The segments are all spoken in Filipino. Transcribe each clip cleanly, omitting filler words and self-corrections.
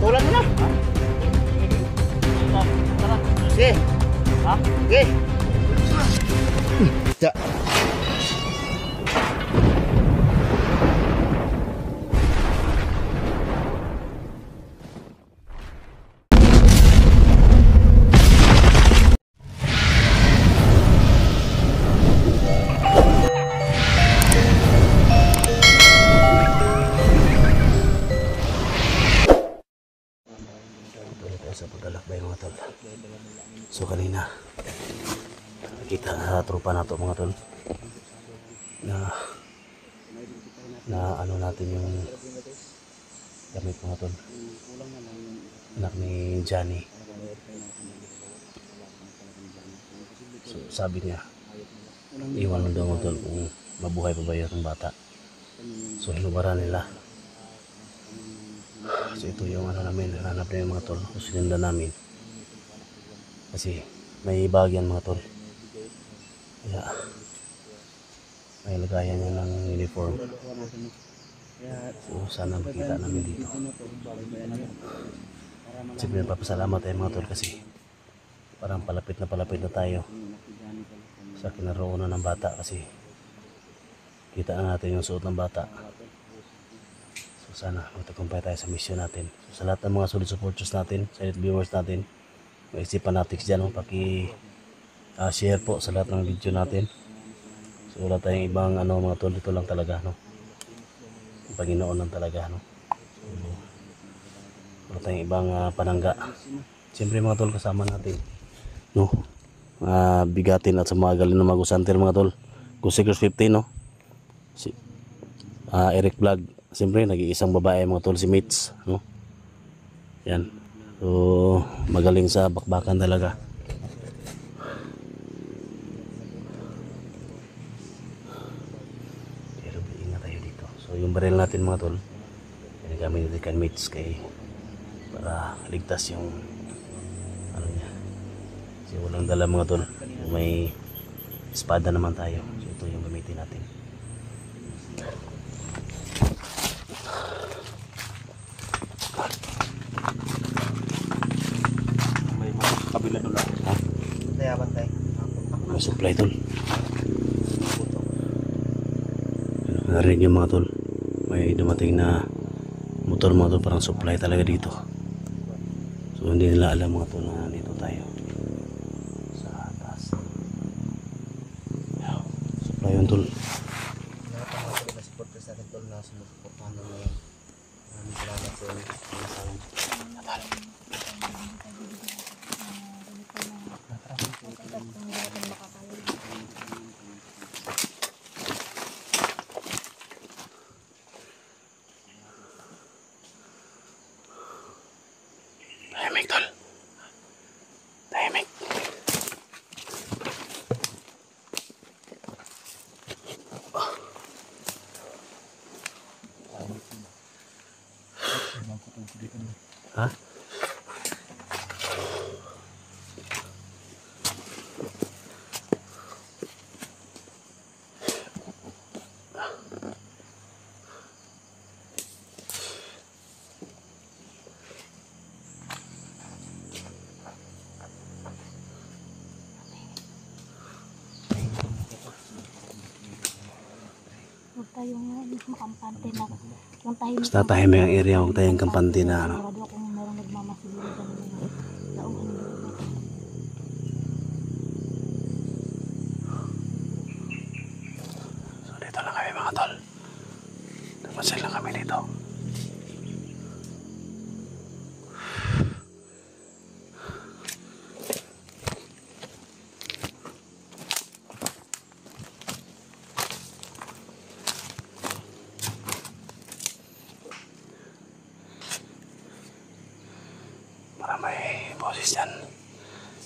Tulan mo na. Sige. Ha? Sige. Da. Sa paglalakbay mga tol. So kanina nakita sa tropa nato mga tol na ano natin yung gamit mga tol, anak ni Johnny. So sabi niya iwan mo daw mga tol kung mabuhay pa ba yung bata. So hinubaran nila. So ito yung ano namin, hanap na yung mga tol. So sinundan namin kasi may bagyan mga tol, kaya may lagayan niya ng uniform. So sana makita namin dito. Siyempre papasalamat tayo mga tol kasi parang palapit na tayo sa kinaroonan ng bata, kasi kita na natin yung suot ng bata. Sana magtagumpay tayo sa mission natin. So, sa lahat ng mga solid supporters natin, solid viewers natin, maisipan natin dyan, share po sa lahat ng video natin. So wala tayong ibang mga tol, dito lang talaga ang Panginoon lang talaga So, wala tayong ibang panangga. Siyempre mga tol, kasama natin bigatin at sumagaling na mag-usantir mga tol. Gusikers 15 si Eric Vlog. Siyempre nag-iisang babae mga tol, si Mitch yan. So magaling sa bakbakan talaga. Pero ingat tayo dito. So yung baril natin mga tol, ginagamit natin kan Mitch para ligtas yung niya. Kasi walang dala mga tol, may espada naman tayo. So ito yung gamitin natin. Kabila doon lang. Bantay. May supply tol. Narinig yung mga tol, may dumating na motor mga tol, parang supply talaga dito. So hindi nila alam mga tol na dito tayo sa taas. Supply yun tol. Supporters natin tol na sumusuportahan na ngayon. Maraming salamat sa inyo. Tahimik tol. Tahimik. Ha? Huwag tayong kampante na yung tahimik. Basta tahimik ang area, huwag tayong kampante na Sigurado kung merong nagmamasiguro sa mga lauhan ng lupa. So dito lang kami mga tol. Napansin lang kami dito. Para may boses dyan.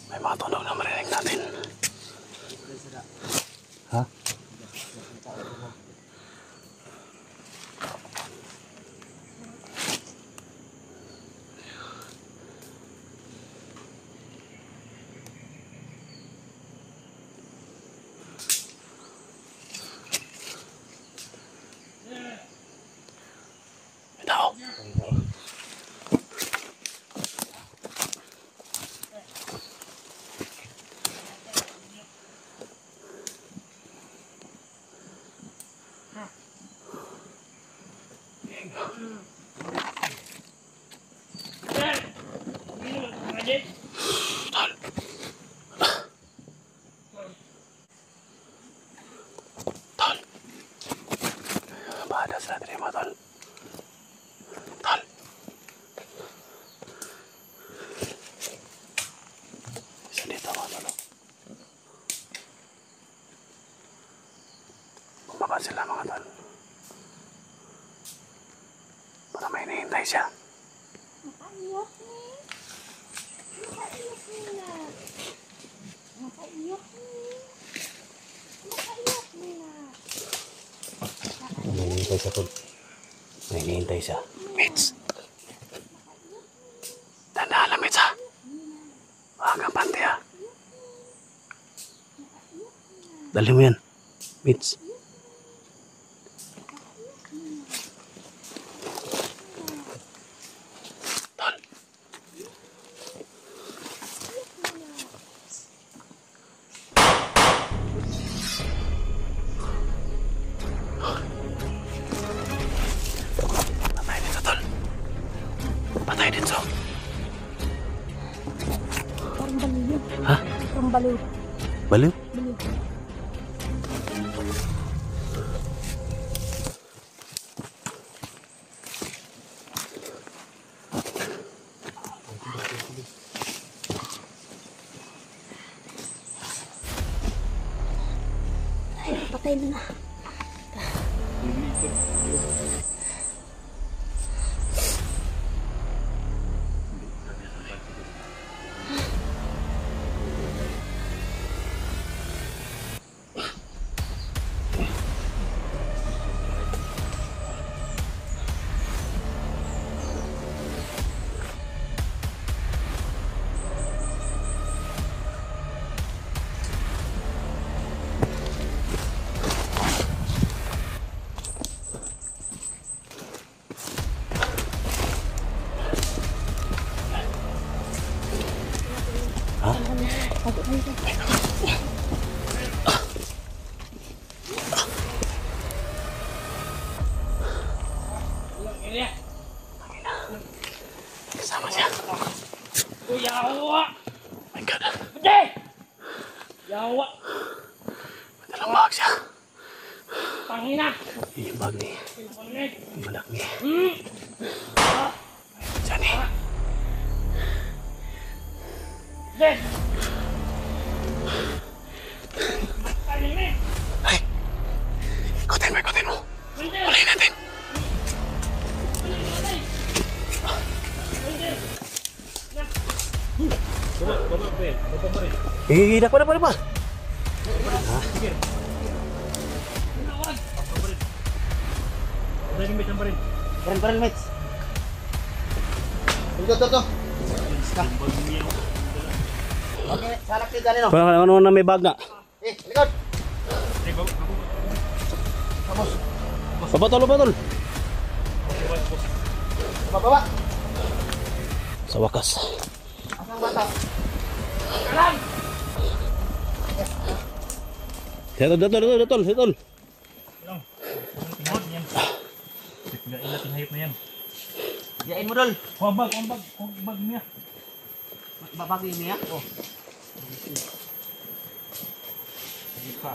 May mga tunog na marinig natin. Ha? May tao. sila mga tol. Para may hinihintay siya. Nakaiyak ni. Nakaiyak ni na. Nakaiyak ni. Nakaiyak ni na. May hinihintay siya tol. May hinihintay siya. Mitch. Tandaan lang, Mitch, ha? Huwag kang pante, ha? Dali mo yan. Mitch. Tol. Patay dito, tol. Patay dito. Parang baliw yun. Ha? Parang baliw. Baliw? Baliw. Ay, patay na na. Kasama siya. Yawa! My God. Hindi! Yawa! Madalang bahag siya. Pangina! Yung bag ni. Pangit! Yung balak ni. Hmm! Diyan eh. Hindi! Pangina! Ay! Ikutin mo. Hindi! Ulihin natin. Dako na pa. Baril, Mitch. Ito. Okay, salak kita nino. Parang ano na may bag na. Likod. Papatol. Baba. Sa wakas. Asang bata. Datol. Gain natin hayop na yan. Diyain mo dol. Huwag bag niya. Babagi niya. Oh. Ika.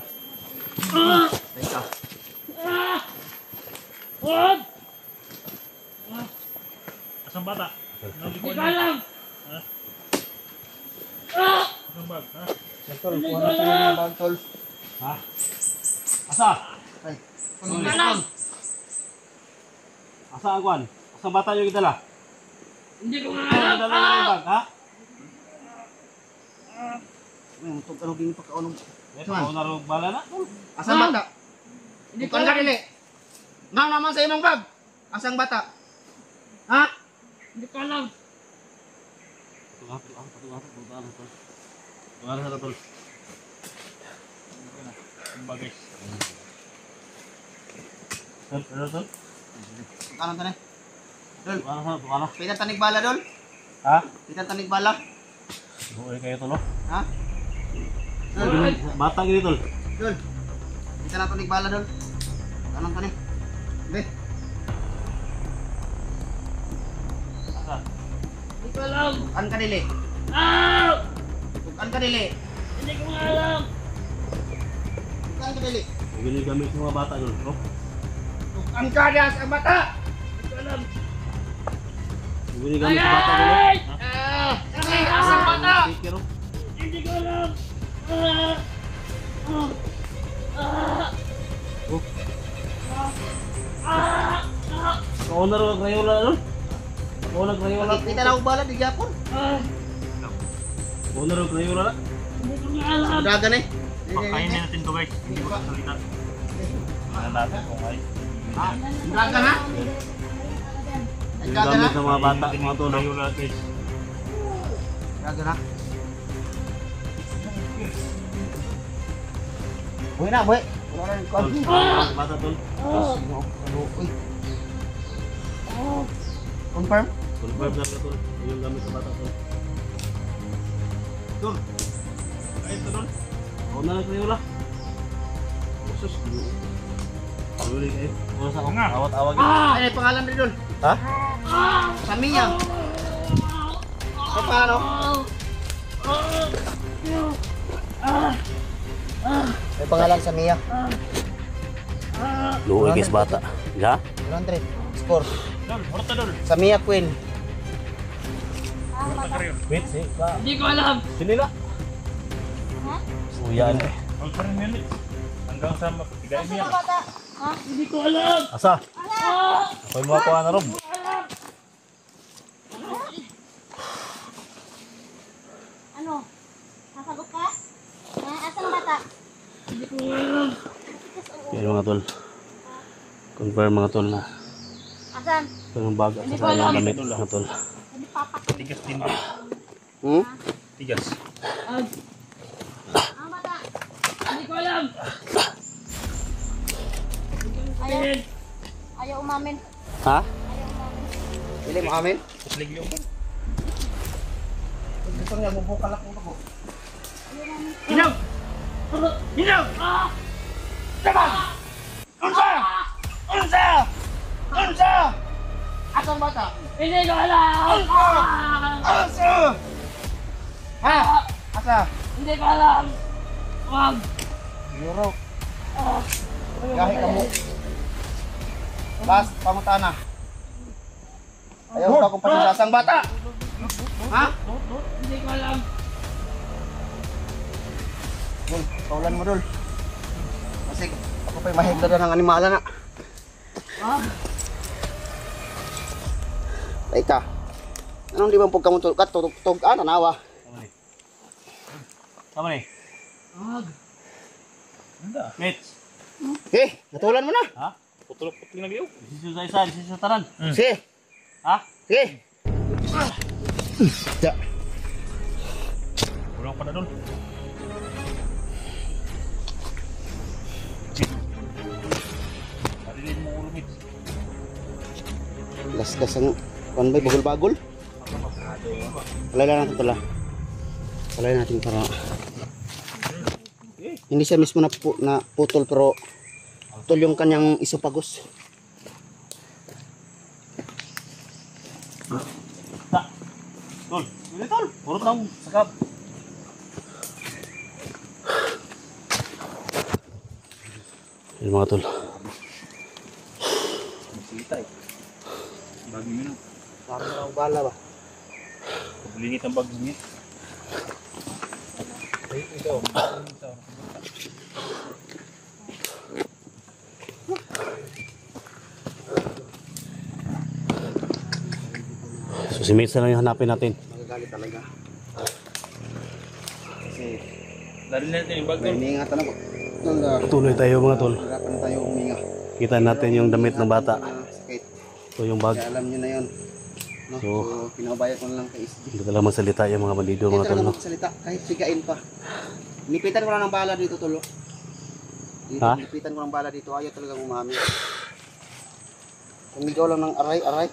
Teka. Huwag! Asang bata? Hindi ka alam! Asang bag? Ha? Tol, kuha na tayo ng bag, tol. Ha? Asa? Ay. Hindi ka alam! Asa ang kwan? Asang bata yung idala? Hindi ko nga Ang alam! dala yung bag, ha? Ano gini pagkaunong. Ito, ako na rin bala na. Asang bata. Hindi ko Bukan ka alam! dili. Nang naman sa imong bag. Asang bata. Ha? Hindi ko alam! Tungan sa tol. Ang bagay. Tol. Kanon tani. Dol, Tungan. pitan tanig bala dol. Ha? Pitan tanig bala. Buhay kayo tol, no? Ha? Dol, Bata gini tol. dol. Pitan na tanig bala dol. Kanon tani. Be. Asa? Hindi ko alam! Bukan ka dili. Ah! Bukan ka dili. Hindi ko nga alam! Bukan ka dili. Bili gamit ng mga bata tol, no? Bukan ka dia asang bata. Hindi ko alam! Bili gamit ng bata tol. Ay! Ah, sige, asang bata. Speaker, no? Hindi ko alam! Ah! Ah! Ah! Oh. Ako na rin Crayola nun. Ako na Crayola. Kita lang bala di gyapon. Ako na rin Crayola na. Hindi ko nga alam. Dagan eh. Pakainin natin to guys. Hindi ko salita. Tingnan natin kung ay. Dagan ha? Yung gamit ng mga bata, mga tulo. Crayola guys. Dagan ha? Buhay na, buhay. Wala rin Tol, kon. bata tol. Uy. Confirm? Confirm na tol. Yung gamit ng bata tol. Tol. Ay, ito tol. Ako na rin Crayola. Sus, Huli kayo. Oras ako. Awat-awag yun. Ay, may pangalan rin doon. Ha? Samiya. May pangalan oh. May pangalan Samiya. Luoy guys bata. Ya? 100. Score. Dol, horta dol. Samiya Queen. Wait, si pa. Hindi ko alam. Sino na? Suyan. Horta rin minutes. Hanggang sa mapigay niya. Hindi ko alam. Asa? Ako'y mga kuha na Rob. Ano? Sasagot ka? Asan ang bata? Hindi ko alam. Yan mga tol. Confirm mga tol na. Asan? Ito yung bag at saka yung damit mga tol. Hindi papak. Tigas din. Hmm? Tigas. Ang bata? Hindi ko alam. Ayaw. Ayaw umamin. Ha? Pili mo amin? Puslig yung. Gusto niya bubukal ako ko. Hilaw! Hilaw! Unsa? Asan bata? Hindi ko alam. Asa? Ha? Asa? Hindi ko alam. Wag. Euro. Gahi ka mo. Bas, pangutana. Ayaw ka kung pasasang bata. Ha? Hindi ko alam. Dul, kaulan mo dul. Kasi ako pa'y mahigla ng animala na. Ay ka. Anong di bang pagkamuntol ka? Tug-tug, tanawa. Tama ni. Wag. Mitch. Eh, natulan mo na. Ha? Putulok-putling na liyaw. Disiso sa isa, disiso sa tanan. Sige, Ha? sige. Ya. Kulang pa na dol. Parilin mo ulo mit. Las-las ang panbay, bagol-bagol. Palay lang natin pala. Palay natin para hindi siya mismo na putol pero putol yung kanyang isopagos. Tol. Hindi tol. Purot lang. Sakap. Yung mga tol. Sitay. Bagong minum. Parang ang bala ba? Paglingit ang bagong niya. So si Mitch na lang yung hanapin natin. Magagalit talaga. Kasi Lalo natin yung bag may dol. ingatan ako. Tuloy tayo mga tol. Hirapan tayo huminga. Kita natin yung damit ng bata. Sakit. Ito yung bag. Kaya alam nyo na yun. No? So, pinabayad ko na lang kay SG. Hindi talaga magsalita yung mga bandido Hindi mga tol. talaga No? magsalita, kahit sigain pa. Nipitan ko lang ng bala dito, tulo. Dito, Ha? nipitan ko ng bala dito, ayaw talagang umami. Tumigaw lang ng aray-aray.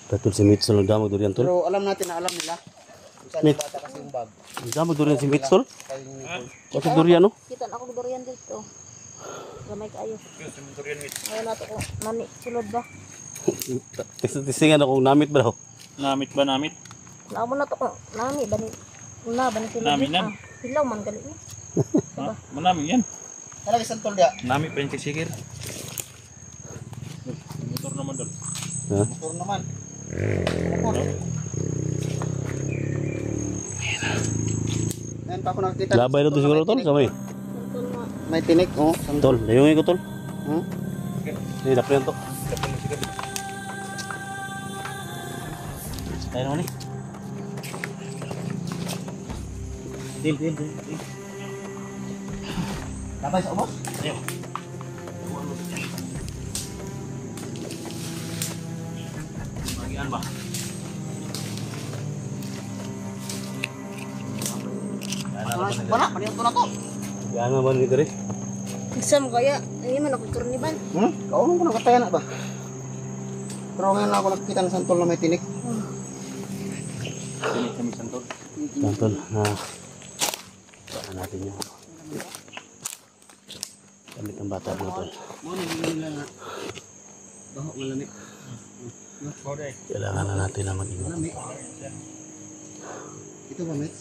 Tatol si Mitch na nagdamag doon yan tol. Pero alam natin na alam nila. Kung saan yung bata kasi yung bag. Nagdamag doon yan si Mitch tol. Kaya yung uniform. Kasi durian no? Kita na ako durian dito. Gamay kayo. Yung cementerian mit. Ayaw nato ko. Nani, sulod ba? Tisingan ako namit ba daw? Namit ba namit? Naamo na to ko. Nani, bani. Una, bani sulod. Nami nan. Hilaw man gali niya. Ha? Manaming yan. Talaga isang tol dia. Namit pa yung kisikir. Motor naman dol. Ha? Motor naman. Ngayon pa ako nakakita. Labay na to siguro tol. Kamay. Tol nga. May tinik, oh. Tol, layungin ko tol. Hmm? Hindi, dapat yun to. Tayo naman eh. Deal. Dapat sa ubos? Ayaw. Bagian ba? Wala, paniyot ko na to. Yan naman dito rin. Isam kaya, ay man ako karniban. Kaunong ko nakataya na ba? Pero ngayon lang ako nakikita ng santol na may tinik. Santol na saan natin yung gamit ng bata mga tol. Muna yung nila nga. Baho malamig. Kailangan na natin na mag-ingat. Malamig. Ito ba, Mets?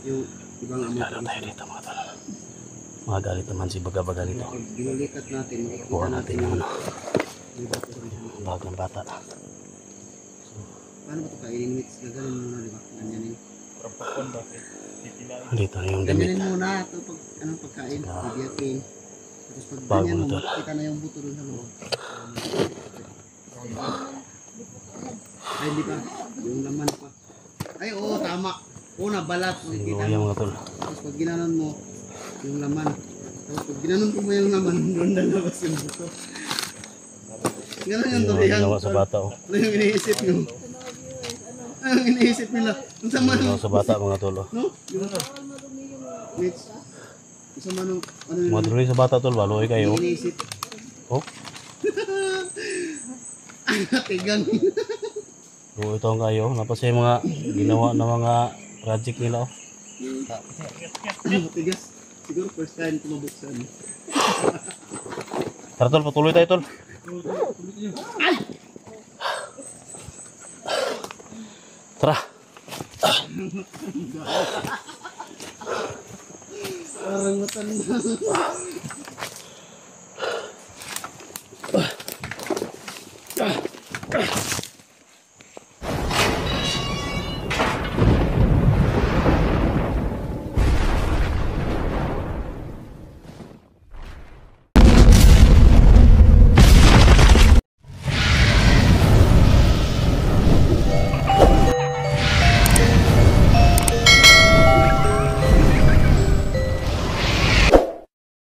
Yung ibang amoy. Lalo tayo dito mga tol. Mga galit naman si baga-baga nito. Binulikat natin. Buka natin yung ano, bag ng bata. Paano ba ito kainin, Mets? Gaganin muna, di ba? Ganyanin. Dito na yung damit. Ganyanin muna. Ito pag, anong pagkain? Bibiyakin. Tapos pag Bago ganyan na mo, to. makikita na yung buto doon sa loob. Ay, hindi pa. Yung laman pa. Ay, oo, tama. Oo, nabalat. Makikita Yung mo. mga tol. Tapos pag ginanon mo, yung laman. Tapos pag ginanon mo yung laman, doon lalabas yung buto. Ganon yung Yung tuloy. ginawa sa bata oh. Ano yung iniisip nyo? Ano yung iniisip nila? Ang sama Yung nung, ginawa sa bata mga tol oh. no? Yung Mitch. Ang sama nung, ano yung Madroy sa bata tol, baloy kayo. iniisip? Oh, Tigang. so ito ang kayo. Napasay mga ginawa na mga project nila oh. Tigas. Siguro first time kumabuksan. Tara tol, patuloy tayo tol. Tara. Parang matanda.